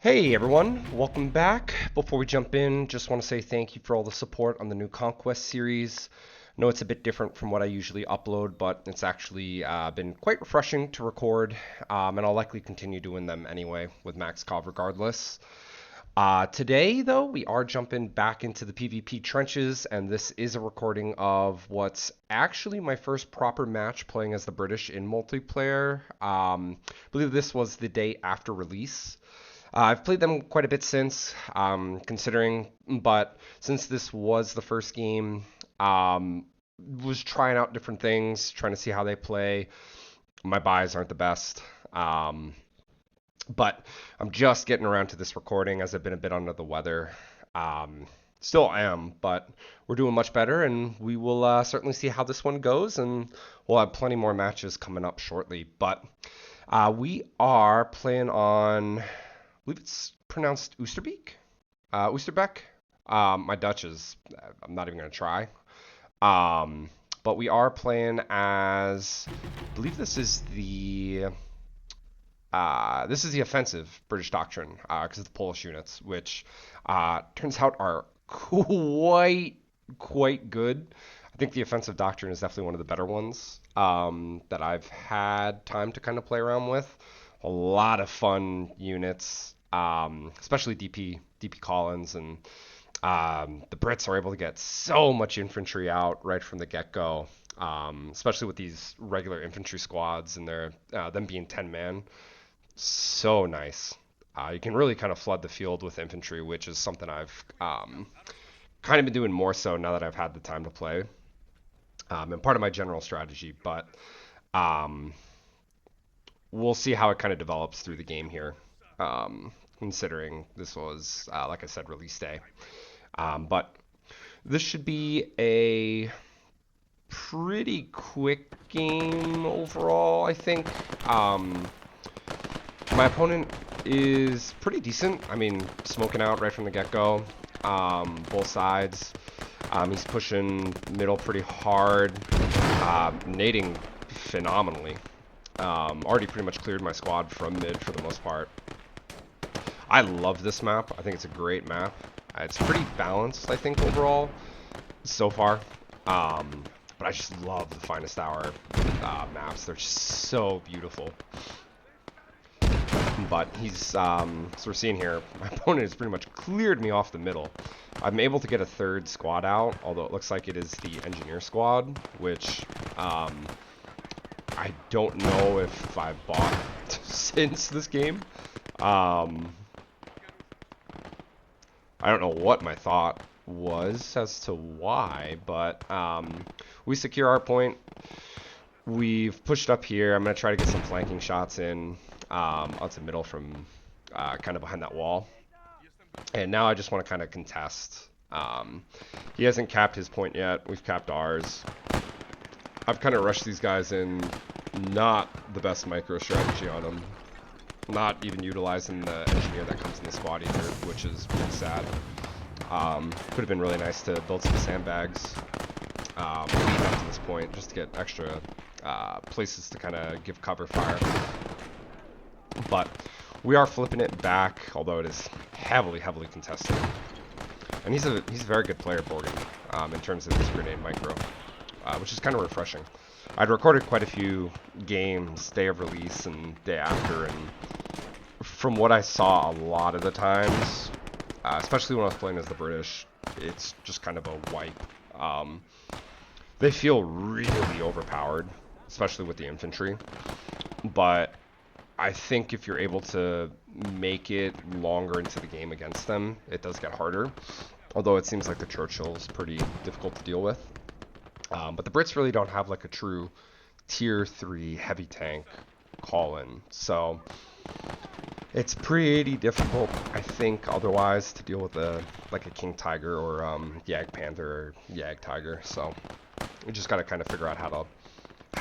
Hey everyone, welcome back. Before we jump in, just want to say thank you for all the support on the new Conquest series. I know it's a bit different from what I usually upload, but it's actually been quite refreshing to record, and I'll likely continue doing them anyway with MaxCov regardless. Today, though, we are jumping back into the PvP trenches, and this is a recording of what's actually my first proper match playing as the British in multiplayer. I believe this was the day after release. I've played them quite a bit since, considering, but since this was the first game, was trying out different things, trying to see how they play. My buys aren't the best, but I'm just getting around to this recording as I've been a bit under the weather. Still am, but we're doing much better, and we will certainly see how this one goes, and we'll have plenty more matches coming up shortly. But we are playing on, I believe it's pronounced Oosterbeek, Oosterbeek. My Dutch is, I'm not even going to try. But we are playing as, I believe this is the offensive British doctrine, because of the Polish units, which turns out are quite good. I think the offensive doctrine is definitely one of the better ones that I've had time to kind of play around with. A lot of fun units, especially DP Collins, and the Brits are able to get so much infantry out right from the get-go, especially with these regular infantry squads and them being 10-man. So nice. You can really kind of flood the field with infantry, which is something I've kind of been doing more so now that I've had the time to play, and part of my general strategy. But we'll see how it kind of develops through the game here, considering this was, like I said, release day. But this should be a pretty quick game overall, I think. My opponent is pretty decent. I mean, smoking out right from the get-go, both sides. He's pushing middle pretty hard, nading phenomenally. Already pretty much cleared my squad from mid for the most part. I love this map. I think it's a great map. It's pretty balanced, I think, overall so far. But I just love the Finest Hour maps. They're just so beautiful. But he's, so we're seeing here, my opponent has pretty much cleared me off the middle. I'm able to get a third squad out, although it looks like it is the engineer squad, which I don't know if I've bought since this game. I don't know what my thought was as to why, but we secure our point. We've pushed up here. I'm going to try to get some flanking shots in out to middle from kind of behind that wall. And now I just want to kind of contest. He hasn't capped his point yet. We've capped ours. I've kind of rushed these guys in. Not the best micro strategy on them. Not even utilizing the engineer that comes in the squad either, which is pretty sad. Could have been really nice to build some sandbags leading up to this point, just to get extra places to kind of give cover fire. But we are flipping it back, although it is heavily contested. And he's a very good player, Borgen, in terms of his grenade micro, which is kind of refreshing. I'd recorded quite a few games day of release and day after, and from what I saw a lot of the times, especially when I was playing as the British, it's just kind of a wipe. They feel really overpowered, especially with the infantry, but I think if you're able to make it longer into the game against them, it does get harder, although it seems like the Churchill's pretty difficult to deal with. But the Brits really don't have like a true tier 3 heavy tank call-in, so it's pretty difficult, I think, otherwise to deal with like a King Tiger or Yag Panther or Yag Tiger. So we just gotta kind of figure out how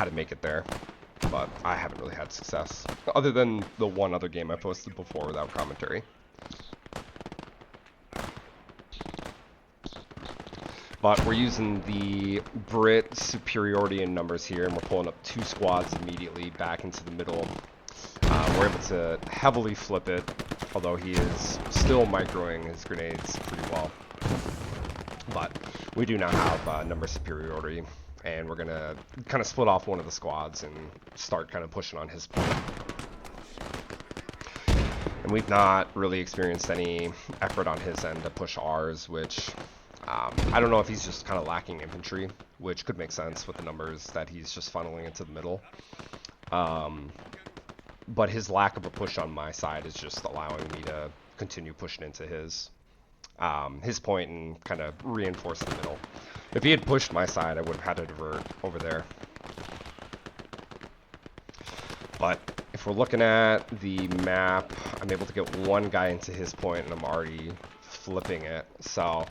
to make it there. But I haven't really had success, other than the one other game I posted before without commentary. But we're using the Brit superiority in numbers here, and we're pulling up 2 squads immediately back into the middle. We're able to heavily flip it, although he is still microing his grenades pretty well. But we do now have number superiority, and we're going to kind of split off one of the squads and start kind of pushing on his point. And we've not really experienced any effort on his end to push ours, which I don't know if he's just kind of lacking infantry, which could make sense with the numbers that he's just funneling into the middle. But his lack of a push on my side is just allowing me to continue pushing into his point and kind of reinforce the middle. If he had pushed my side, I would have had to divert over there. But if we're looking at the map, I'm able to get one guy into his point, and I'm already flipping it. So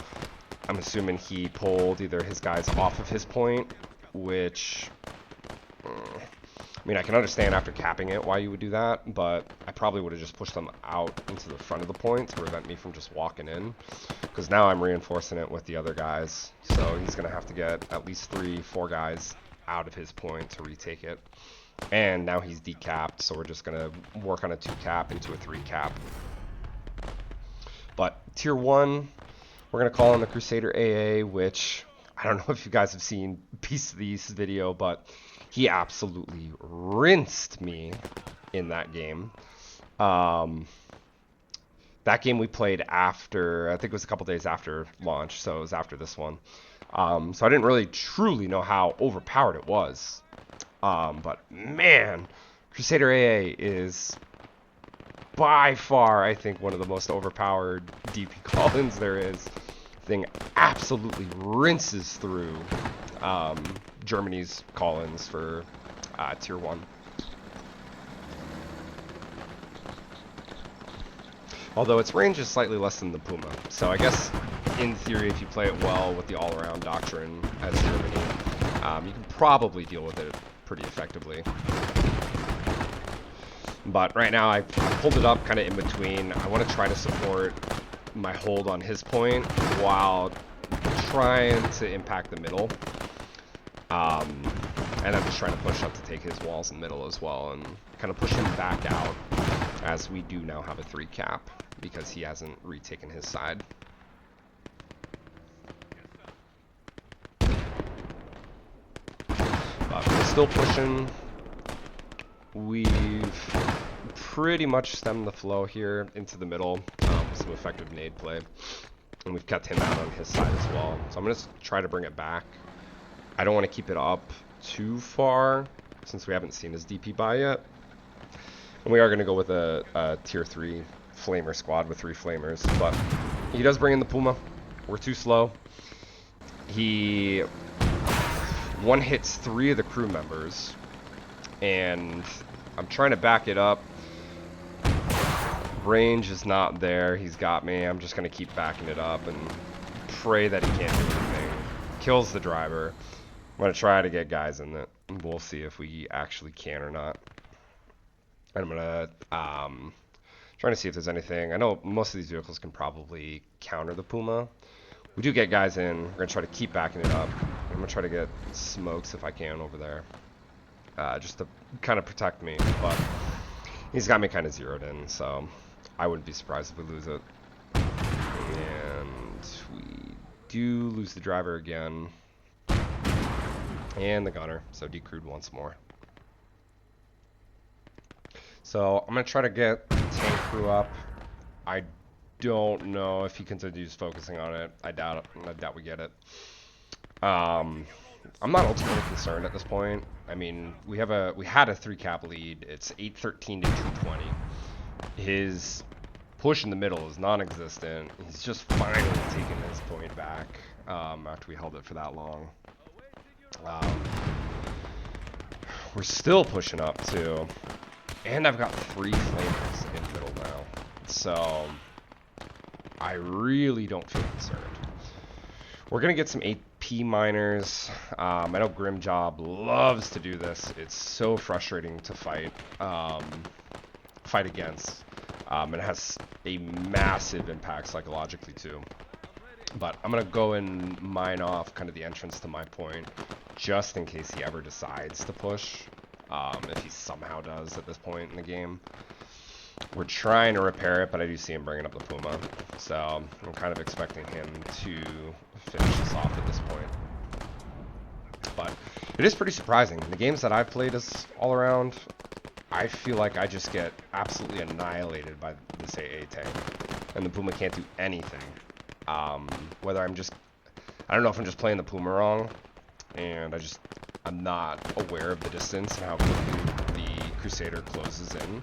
I'm assuming he pulled either his guys off of his point, which, I mean, I can understand after capping it why you would do that, but I probably would have just pushed them out into the front of the point to prevent me from just walking in, because now I'm reinforcing it with the other guys. So he's going to have to get at least 3-4 guys out of his point to retake it. And now he's decapped, so we're just going to work on a 2 cap into a 3 cap. But tier 1, we're going to call on the Crusader AA, which I don't know if you guys have seen Piece of These video, but he absolutely rinsed me in that game. That game we played after, I think it was a couple days after launch, so it was after this one. So I didn't really truly know how overpowered it was. But man, Crusader AA is by far, I think, one of the most overpowered DP call-ins there is. Thing absolutely rinses through Germany's call-ins for tier 1. Although its range is slightly less than the Puma, so I guess in theory, if you play it well with the all-around doctrine as Germany, you can probably deal with it pretty effectively. But right now I pulled it up kind of in between. I want to try to support my hold on his point while trying to impact the middle. And I'm just trying to push up to take his walls in the middle as well and kind of push him back out, as we do now have a 3 cap because he hasn't retaken his side. But we're still pushing. We've pretty much stemmed the flow here into the middle with some effective nade play. And we've kept him out on his side as well. So I'm going to try to bring it back. I don't want to keep it up too far since we haven't seen his DP buy yet. And we are going to go with a tier 3 flamer squad with 3 flamers. But he does bring in the Puma. We're too slow. He one-hits 3 of the crew members. And I'm trying to back it up. Range is not there. He's got me. I'm just going to keep backing it up and pray that he can't do anything. Kills the driver. I'm going to try to get guys in it. We'll see if we actually can or not. And I'm going to trying to see if there's anything. I know most of these vehicles can probably counter the Puma. We do get guys in. We're going to try to keep backing it up. I'm going to try to get smokes if I can over there. Just to kind of protect me. But he's got me kind of zeroed in, so I wouldn't be surprised if we lose it. And we do lose the driver again. And the gunner, so decrewed once more. So I'm going to try to get the tank crew up. I don't know if he continues focusing on it. I doubt it. I doubt we get it. I'm not ultimately concerned at this point. I mean, we had a 3 cap lead. It's 813 to 220. His push in the middle is non-existent. He's just finally taken his point back after we held it for that long. We're still pushing up too, and I've got 3 flamers in the middle now, so I really don't feel concerned. We're gonna get some AP miners. I know Grimjob loves to do this. It's so frustrating to fight against. It has a massive impact psychologically too. But I'm gonna go and mine off kind of the entrance to my point, just in case he ever decides to push. If he somehow does at this point in the game. We're trying to repair it, but I do see him bringing up the Puma. So I'm kind of expecting him to finish this off at this point. But it is pretty surprising. The games that I've played as all around, I feel like I just get absolutely annihilated by this AA tank. And the Puma can't do anything. Whether I don't know if I'm just playing the Puma wrong, and I'm not aware of the distance and how quickly the Crusader closes in.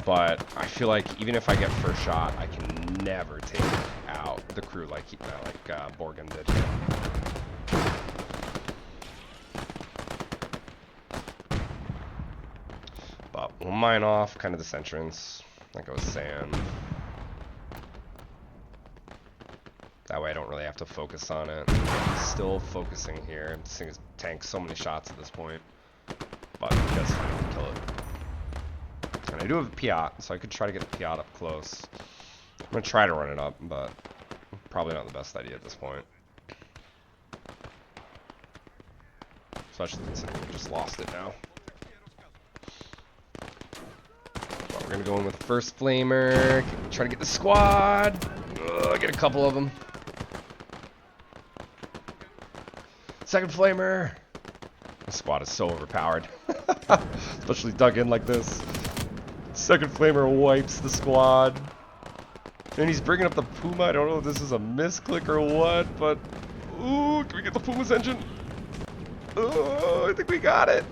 But I feel like even if I get first shot, I can never take out the crew like Borgen did. But we'll mine off kind of this entrance, like I was saying. That way I don't really have to focus on it. I'm still focusing here. This thing has tanked so many shots at this point. But he does finally kill it. And I do have a Piat, so I could try to get the Piat up close. I'm going to try to run it up, but probably not the best idea at this point. Especially considering we just lost it now. But we're going to go in with the first flamer. Try to get the squad. Get a couple of them. Second flamer. The squad is so overpowered. Especially dug in like this. Second flamer wipes the squad. And he's bringing up the Puma. I don't know if this is a misclick or what, but... Ooh, can we get the Puma's engine? Oh, I think we got it.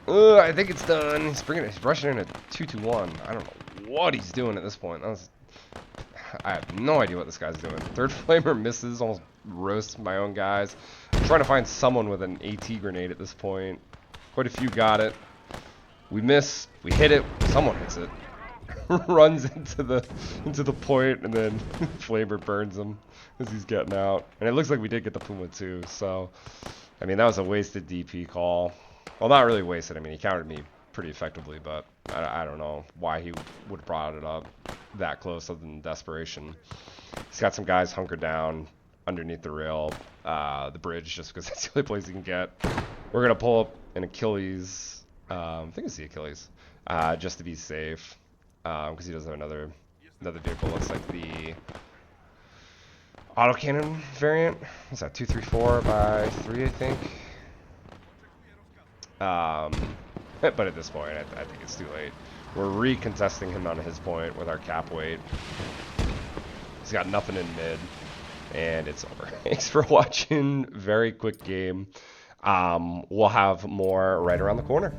I think it's done. He's rushing in at 2-2-1. I don't know what he's doing at this point. I have no idea what this guy's doing. Third flamer misses, almost roasts my own guys. I'm trying to find someone with an AT grenade at this point. Quite a few got it. We miss, we hit it, someone hits it. Runs into the point, and then flamer burns him as he's getting out. And it looks like we did get the Puma too, so I mean that was a wasted DP call. Well, not really wasted. I mean, he countered me pretty effectively, but I don't know why he would have brought it up that close other than desperation. He's got some guys hunkered down underneath the rail, the bridge, just because that's the only place he can get. We're going to pull up an Achilles, I think it's the Achilles, just to be safe, because he does have another vehicle. Looks like the autocannon variant. What's that, 234 by 3, I think? But at this point, I think it's too late. We're recontesting him on his point with our cap weight. He's got nothing in mid, and it's over. Thanks for watching. Very quick game. We'll have more right around the corner.